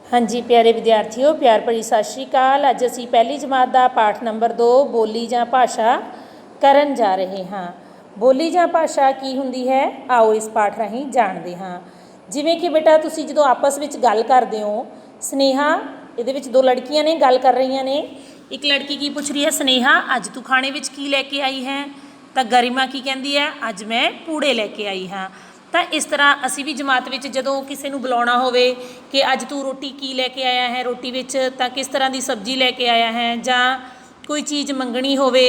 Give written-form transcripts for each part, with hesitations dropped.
हाँ जी प्यारे विद्यार्थियों, प्यार भरी सत श्री अकाल। अज असी पहली जमात का पाठ नंबर 2 बोली जां भाषा करन जा रहे हाँ। बोली जां भाषा की हुंदी है, आओ इस पाठ राहीं जाणदे हाँ। जिवें कि बेटा तुसी जदों आपस विच गल करदे हो, स्नेहा इहदे विच दो लड़कियां ने गल कर रही ने। एक लड़की की पुछ रही है, स्नेहा अज तू खाने विच की लैके आई है? तो गरिमा की कहती है, अज मैं पूड़े लैके आई हाँ। तो इस तरह असी भी जमात में जदों किसी को बुलाना होवे कि अज तू रोटी की लैके आया है, रोटी विच तां किस तरह की सब्जी लैके आया है, जां कोई चीज़ मंगनी होवे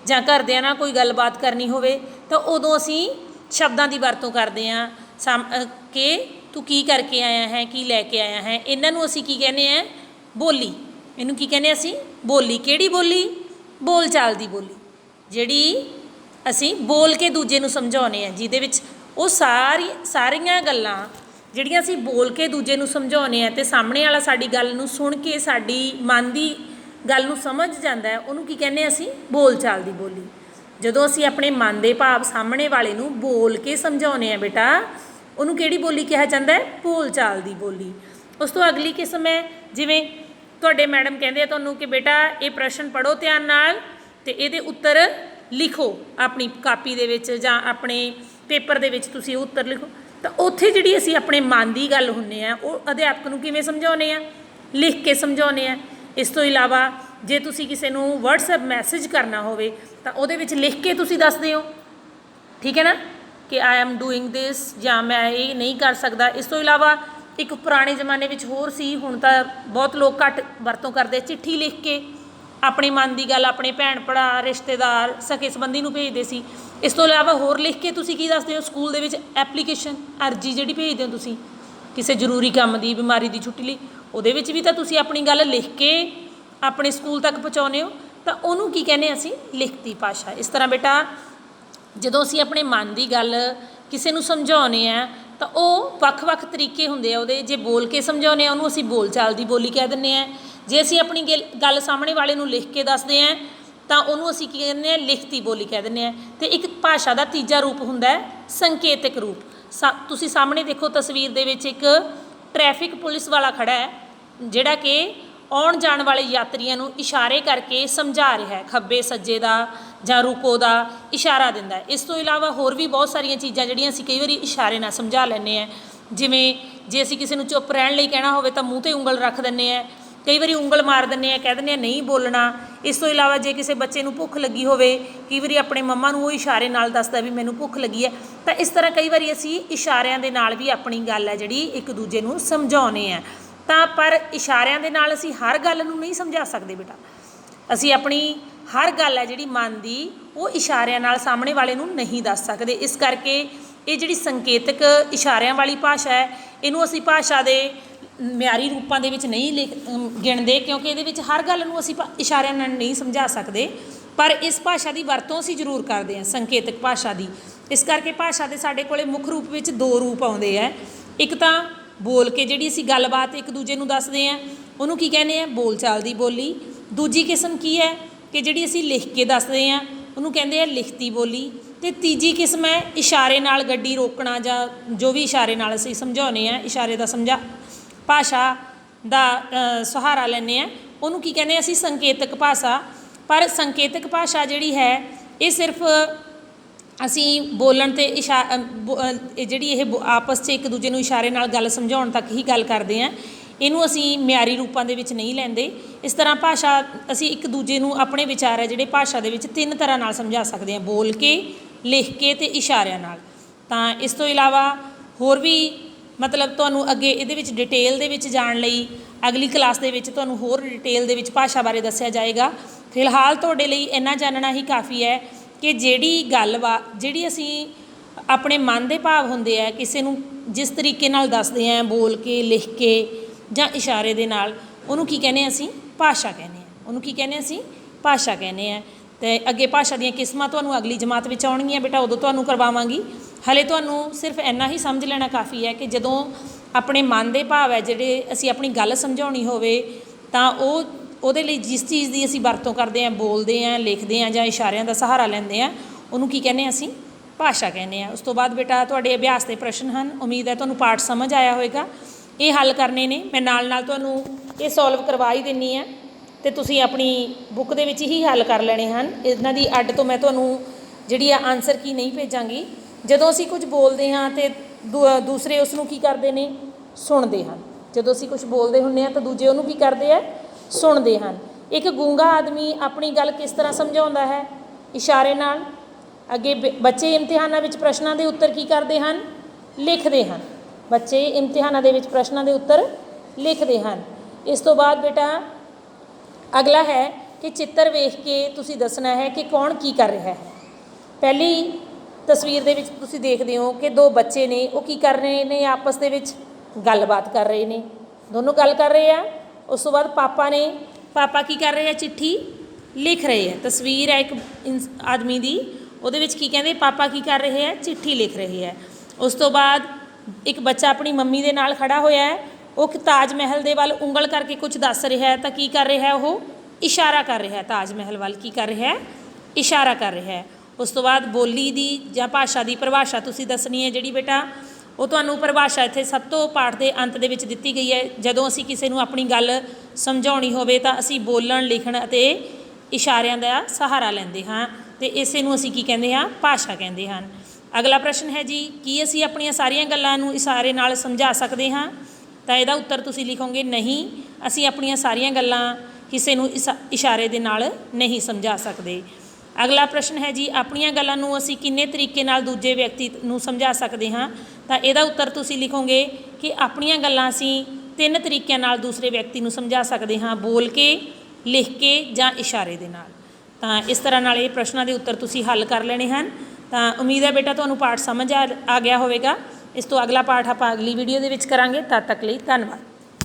जां घरदिआं नाल कोई गलबात करनी होवे तो उदों असी शब्दां की वरतों करते हैं कि तू की करके आया है, की लैके आया है। इन्हां नूं असी की कहने हैं? बोली। इनू की कहने असी? बोली। किहड़ी बोली? बोल चाल की बोली, जिहड़ी असी बोल के दूजे नूं समझाउने हैं, जिहदे विच वो सारियां गल्लां जिहड़ियां असीं बोल के दूजे नूं समझाउने हैं ते सामने वाला साडी गल नूं सुण के साडी मन की गल नूं समझ जांदा है, उहनूं की कहने असीं? बोल चाल की बोली। जदों असीं अपने मन के भाव सामने वाले नूं बोल के समझाउने हैं बेटा, उहनूं किहड़ी बोली कहा जांदा है? बोल चाल की बोली। उस तो अगली किस्म है, जिवें तुहाडे मैडम कहंदे आ तुहानूं कि बेटा ये प्रश्न पढ़ो ध्यान नाल ते इहदे उत्तर लिखो अपनी कापी दे विच जां अपने पेपर दे विच तुसीं उत्तर लिखो। तो उत्थे जिहड़ी असीं अपने मन की गल हुंदे आ वो अध्यापक नूं किवें समझाउने आ? लिख के समझाउने आ। इस तो इलावा जे तुसीं किसी नूं WhatsApp मैसेज करना होवे तां उहदे विच लिख के तुसीं दसदे हो, ठीक है ना, कि आई एम डूइंग दिस जां मैं ये नहीं कर सकदा। इस तो इलावा एक पुराने जमाने विच होर सी, हुण तां बहुत लोग घट वरतों करदे, चिट्ठी लिख के अपने मन की गल अपने भैन भरा रिश्तेदार सगे संबंधी नूं भेजदे सी। इस तो इलावा होर लिख के तुसीं की दसदे हो? स्कूल दे विच एप्लीकेशन अर्जी जिहड़ी भेजदे हो तुसीं किसी जरूरी काम की, बीमारी की छुट्टी लई, उहदे विच भी तां तुसीं अपनी गल लिख के अपने स्कूल तक पहुँचाउने हो। तो उहनूं की कहने असीं? लिखती भाषा। इस तरह बेटा जदों असीं अपने मन की गल किसी नूं समझाउने आ तो वह वख-वख तरीके हुंदे आ उहदे। जे बोल के समझाउने आ उहनूं असीं बोल चाल की बोली कह दिंदे आ। जे असीं अपनी गल सामने वाले नूं लिख के दसदे आ तो उहनूं असीं की कहने आ? लिखती बोली कह दिंदे आ। ते एक भाषा का तीजा रूप हुंदा है संकेतक रूप। तुसीं सामने देखो तस्वीर दे विच एक ट्रैफिक पुलिस वाला खड़ा है, जिहड़ा कि आउण जाण वाले यात्रियों नूं इशारे करके समझा रहा है, खब्बे सज्जे दा जां रुको दा इशारा दिंदा है। इस तो इलावा होर भी बहुत सारियां चीज़ां जिहड़ियां असीं कई वारी इशारे नाल समझा लैंदे आ। जिवें जे असीं किसी नूं चुप रहण लई कहना होवे तां मूँह ते उंगल रख दिंदे आ, कई बारी उंगल मार दिंदे आ, कह दिंदे आ नहीं बोलना। इस तो इलावा जे किसी बच्चे नूं भुख लगी होवे, कई बारी अपने मम्मा नूं वो इशारे नाल दसदा भी मैनूं भुख लगी है। तो इस तरह कई बारी असीं इशारिਆਂ दे नाल भी अपनी गल है जिहड़ी एक दूजे नूं समझाउने आ। तां पर इशारिਆਂ दे नाल असीं हर गल नूं नहीं समझा सकदे बेटा। असीं अपनी हर गल है जिहड़ी मन की वो इशारिਆਂ नाल सामने वाले नूं नहीं दस सकदे। इस करके ये जिहड़ी संकेतक इशारिਆਂ वाली भाषा है, इहनूं असीं भाषा दे ਮਿਆਰੀ रूपों के नहीं गिणते, क्योंकि ये हर गल नूं असीं इशारिਆਂ नाल नहीं समझा सकते। पर इस भाषा की वरतों असीं जरूर करते हैं, संकेतक भाषा की। इस करके भाषा के साडे कोले मुख रूप में दो रूप आउंदे है। एक तो बोल के जिहड़ी असीं गलबात एक दूजे नूं दसदे हैं, उहनूं की कहने हैं? बोल चाल की बोली। दूजी किस्म की है कि जिहड़ी असीं लिख के दसदे हैं, उहनूं कहंदे हैं लिखती बोली। तो तीजी किस्म है इशारे नाल गड्डी रोकना जां जो भी इशारे नाल असीं समझाउने हैं, इशारे का समझा भाषा का सहारा लैंदे आ, उहनूं की कहने असीं? संकेतक भाषा। पर संकेतक भाषा जिहड़ी है ये सिर्फ असीं बोलण ते जिहड़ी ये आपस च एक दूजे नूं इशारे नाल गल समझाउण तक ही गल करदे आ, इहनूं असीं मिआरी रूपां दे विच नहीं लैंदे। इस तरह भाषा असीं एक दूजे नूं अपने विचार है जिहड़े भाषा दे विच तीन तरह नाल समझा सकदे आ, बोल के, लिख के ते इशारिਆਂ नाल। तां इस तो इलावा होर भी मतलब तुहानूं अगे इहदे विच डिटेल दे विच जाण लई अगली क्लास दे विच तुहानूं होर डिटेल दे विच भाषा बारे दस्सिआ जाएगा। फिलहाल तुहाडे लई इन्ना जानना ही काफ़ी है कि जिहड़ी गल वा जिहड़ी असीं अपने मन के भाव हुंदे आ किसी नूं जिस तरीके नाल दसदे आ, बोल के, लिख के जां इशारे दे नाल, उहनूं की कहने असीं? भाषा कहने आ। उहनूं की कहने असीं? भाषा कहने आ। ते अगे भाषा दीयां किस्मां तुहानूं अगली जमात विच आउणगीਆਂ बेटा, उदों तुहानूं करवावांगी। हले तुहानूं सिर्फ इन्ना ही समझ लेना काफ़ी है कि जदों अपने मन के भाव है जिहड़े असीं अपनी गल समझाउणी होवे तां ਉਹਦੇ ਲਈ जिस चीज़ की असीं वरतों करते हैं, बोलते हैं, लिखते हैं जां इशारिਆਂ का सहारा लैंदे हैं, उहनूं की कहने असीं? भाषा कहने आ। उस तो बाद बेटा तुहाडे अभ्यास के प्रश्न हैं। उम्मीद है तुहानूं पाठ समझ आया होएगा। ਇਹ ਹੱਲ ਕਰਨੇ ਨੇ। ਮੈਂ ਨਾਲ ਤੁਹਾਨੂੰ ਇਹ ਸੋਲਵ ਕਰਵਾ ਹੀ ਦਿੰਦੀ ਹਾਂ ਅਤੇ ਤੁਸੀਂ ਆਪਣੀ ਬੁੱਕ ਦੇ ਵਿੱਚ ਹੀ ਹੱਲ ਕਰ ਲੈਣੇ ਹਨ। ਇਹਨਾਂ ਦੀ ਅੱਡ ਤੋਂ ਮੈਂ ਤੁਹਾਨੂੰ ਜਿਹੜੀ ਆ ਆਨਸਰ ਕੀ ਨਹੀਂ ਭੇਜਾਂਗੀ। ਜਦੋਂ ਅਸੀਂ ਕੁਝ ਬੋਲਦੇ ਹਾਂ ਅਤੇ ਦੂਸਰੇ ਉਸ ਨੂੰ ਕੀ ਕਰਦੇ ਨੇ, ਸੁਣਦੇ ਹਨ। ਜਦੋਂ ਅਸੀਂ ਕੁਝ ਬੋਲਦੇ ਹੁੰਦੇ ਹਾਂ ਤਾਂ ਦੂਜੇ ਉਹਨੂੰ ਕੀ ਕਰਦੇ ਆ, ਸੁਣਦੇ ਹਨ। ਇੱਕ ਗੂੰਗਾ ਆਦਮੀ ਆਪਣੀ ਗੱਲ ਕਿਸ ਤਰ੍ਹਾਂ ਸਮਝਾਉਂਦਾ ਹੈ, ਇਸ਼ਾਰੇ ਨਾਲ। ਅੱਗੇ ਬੱਚੇ ਇਮਤਿਹਾਨਾਂ ਵਿੱਚ ਪ੍ਰਸ਼ਨਾਂ ਦੇ ਉੱਤਰ ਕੀ ਕਰਦੇ ਹਨ, ਲਿਖਦੇ ਹਨ। ਬੱਚੇ ਇਮਤਿਹਾਨਾਂ ਦੇ ਵਿੱਚ ਪ੍ਰਸ਼ਨਾਂ ਦੇ ਉੱਤਰ ਲਿਖਦੇ ਹਨ। ਇਸ ਤੋਂ ਬਾਅਦ ਬੇਟਾ ਅਗਲਾ ਹੈ ਕਿ ਚਿੱਤਰ ਵੇਖ ਕੇ ਤੁਸੀਂ ਦੱਸਣਾ ਹੈ ਕਿ ਕੌਣ ਕੀ ਕਰ ਰਿਹਾ ਹੈ। ਪਹਿਲੀ ਤਸਵੀਰ ਦੇ ਵਿੱਚ ਤੁਸੀਂ ਦੇਖਦੇ ਹੋ ਕਿ ਦੋ ਬੱਚੇ ਨੇ, ਉਹ ਕੀ ਕਰ ਰਹੇ ਨੇ, ਆਪਸ ਦੇ ਵਿੱਚ ਗੱਲਬਾਤ ਕਰ ਰਹੇ ਨੇ, ਦੋਨੋਂ ਗੱਲ ਕਰ ਰਹੇ ਆ। ਉਸ ਤੋਂ ਬਾਅਦ ਪਾਪਾ ਕੀ ਕਰ ਰਹੇ ਆ, ਚਿੱਠੀ ਲਿਖ ਰਹੇ ਆ। ਤਸਵੀਰ ਹੈ ਇੱਕ ਆਦਮੀ ਦੀ, ਉਹਦੇ ਵਿੱਚ ਕੀ ਕਹਿੰਦੇ, ਪਾਪਾ ਕੀ ਕਰ ਰਹੇ ਹੈ, ਚਿੱਠੀ ਲਿਖ ਰਹੇ ਹੈ। ਉਸ ਤੋਂ ਬਾਅਦ ਇੱਕ ਬੱਚਾ ਆਪਣੀ ਮੰਮੀ ਦੇ ਨਾਲ ਖੜਾ ਹੋਇਆ ਹੈ, ਉਹ ਤਾਜ ਮਹਿਲ ਦੇ ਵੱਲ ਉਂਗਲ ਕਰਕੇ ਕੁਝ ਦੱਸ ਰਿਹਾ ਹੈ। ਤਾਂ ਕੀ ਕਰ ਰਿਹਾ, ਉਹ ਇਸ਼ਾਰਾ ਕਰ ਰਿਹਾ ਹੈ। ਤਾਜ ਮਹਿਲ ਵੱਲ ਕੀ ਕਰ ਰਿਹਾ ਹੈ, ਇਸ਼ਾਰਾ ਕਰ ਰਿਹਾ ਹੈ। ਉਸ ਤੋਂ ਬਾਅਦ ਬੋਲੀ ਦੀ ਜਾਂ ਭਾਸ਼ਾ ਦੀ ਪਰਿਭਾਸ਼ਾ ਤੁਸੀਂ ਦੱਸਣੀ ਹੈ ਜਿਹੜੀ ਬੇਟਾ, ਉਹ ਤੁਹਾਨੂੰ ਪਰਿਭਾਸ਼ਾ ਇੱਥੇ ਸਭ ਤੋਂ ਪਾਠ ਦੇ ਅੰਤ ਦੇ ਵਿੱਚ ਦਿੱਤੀ ਗਈ ਹੈ। ਜਦੋਂ ਅਸੀਂ ਕਿਸੇ ਨੂੰ ਆਪਣੀ ਗੱਲ ਸਮਝਾਉਣੀ ਹੋਵੇ ਤਾਂ ਅਸੀਂ ਬੋਲਣ, ਲਿਖਣ ਅਤੇ ਇਸ਼ਾਰਿਆਂ ਦਾ ਸਹਾਰਾ ਲੈਂਦੇ ਹਾਂ ਅਤੇ ਇਸੇ ਨੂੰ ਅਸੀਂ ਕੀ ਕਹਿੰਦੇ ਹਾਂ, ਭਾਸ਼ਾ ਕਹਿੰਦੇ ਹਨ। ਅਗਲਾ ਪ੍ਰਸ਼ਨ ਹੈ ਜੀ, ਕੀ ਅਸੀਂ ਆਪਣੀਆਂ ਸਾਰੀਆਂ ਗੱਲਾਂ ਨੂੰ ਇਸ਼ਾਰੇ ਨਾਲ ਸਮਝਾ ਸਕਦੇ ਹਾਂ? ਤਾਂ ਇਹਦਾ ਉੱਤਰ ਤੁਸੀਂ ਲਿਖੋਗੇ ਨਹੀਂ, ਅਸੀਂ ਆਪਣੀਆਂ ਸਾਰੀਆਂ ਗੱਲਾਂ ਕਿਸੇ ਨੂੰ ਇਸ਼ਾਰੇ ਦੇ ਨਾਲ ਨਹੀਂ ਸਮਝਾ ਸਕਦੇ। ਅਗਲਾ ਪ੍ਰਸ਼ਨ ਹੈ ਜੀ, ਆਪਣੀਆਂ ਗੱਲਾਂ ਨੂੰ ਅਸੀਂ ਕਿੰਨੇ ਤਰੀਕੇ ਨਾਲ ਦੂਜੇ ਵਿਅਕਤੀ ਨੂੰ ਸਮਝਾ ਸਕਦੇ ਹਾਂ? ਤਾਂ ਇਹਦਾ ਉੱਤਰ ਤੁਸੀਂ ਲਿਖੋਗੇ ਕਿ ਆਪਣੀਆਂ ਗੱਲਾਂ ਅਸੀਂ 3 ਤਰੀਕਿਆਂ ਨਾਲ ਦੂਸਰੇ ਵਿਅਕਤੀ ਨੂੰ ਸਮਝਾ ਸਕਦੇ ਹਾਂ, ਬੋਲ ਕੇ, ਲਿਖ ਕੇ ਜਾਂ ਇਸ਼ਾਰੇ ਦੇ ਨਾਲ। ਤਾਂ ਇਸ ਤਰ੍ਹਾਂ ਨਾਲ ਇਹ ਪ੍ਰਸ਼ਨਾਂ ਦੇ ਉੱਤਰ ਤੁਸੀਂ ਹੱਲ ਕਰ ਲੈਣੇ ਹਨ। ਤਾਂ ਉਮੀਦ ਹੈ ਬੇਟਾ ਤੁਹਾਨੂੰ ਪਾਠ ਸਮਝ ਆ ਗਿਆ ਹੋਵੇਗਾ। ਇਸ ਤੋਂ ਅਗਲਾ ਪਾਠ ਆਪਾਂ ਅਗਲੀ ਵੀਡੀਓ ਦੇ ਵਿੱਚ ਕਰਾਂਗੇ। ਤਦ ਤੱਕ ਲਈ ਧੰਨਵਾਦ।